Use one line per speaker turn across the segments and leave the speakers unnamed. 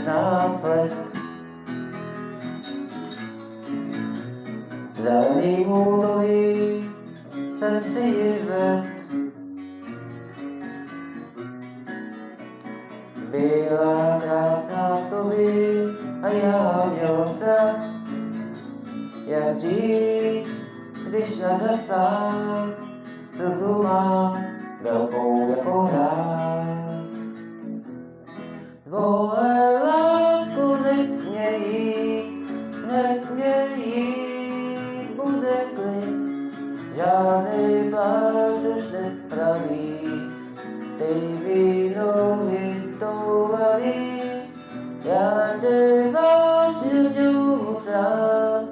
16 let. Zelený údolí jsem si ji ved. Byla krásná to ví a já měl strach, jak žít, když nařasám, slzu mám velkou jako hrách. Tvoje lásku nech mě jít, bude klid, žádný pláž už nespraví, ty nohy toulaví, já tě vážně moc rád,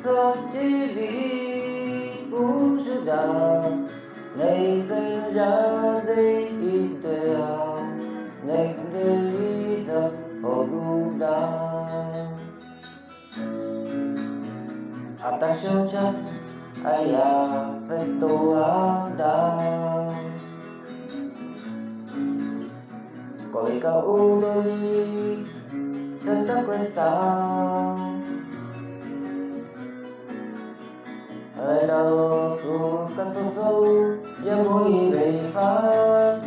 co ti víc můžu dát, nejsem žádný ideál, nech mě jít zas hodů dál. A tak šel čas a já se toulám dál. Kolika údolí jsem takhle stál. Hledal slůvka, co jsou, je můj vejfár.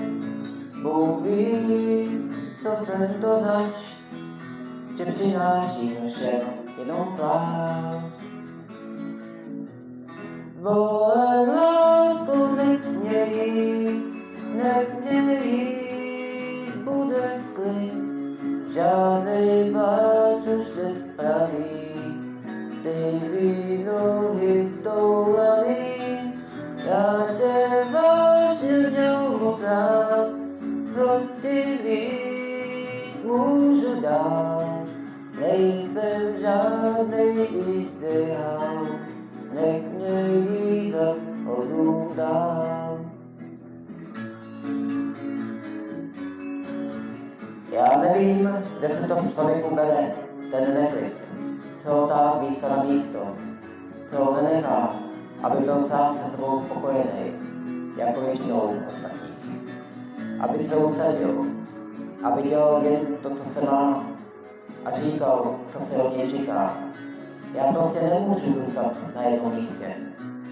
Bůh ví, co jsem to zač, že přináší všem jenom pláč. Tvoje lásku nech mě jít, bude klid, žádnej pláč už nespraví, ty nohy toulaví, já tě vážně měl moc rád, co ti víc můžu dát, nejsem žádnej ideál, nech mě jít zas hodů dál. Já nevím, kde se to v člověku bere, ten neklid, co ho táhne místa na místo, co ho nenechá, aby byl sám se sebou spokojený, jako většinou ostatních. Aby se usadil, aby dělal jen to, co se má, a říkal, co se od něj říká. Já prostě nemůžu zůstat na jednom místě.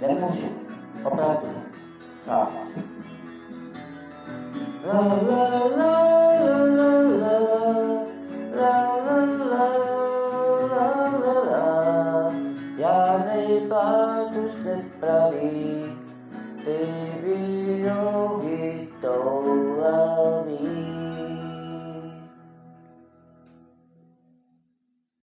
Nemůžu. Opravdu. Fakt. La la la la la la la la la la la. Žádnej pláč už nespraví, ty nohy tou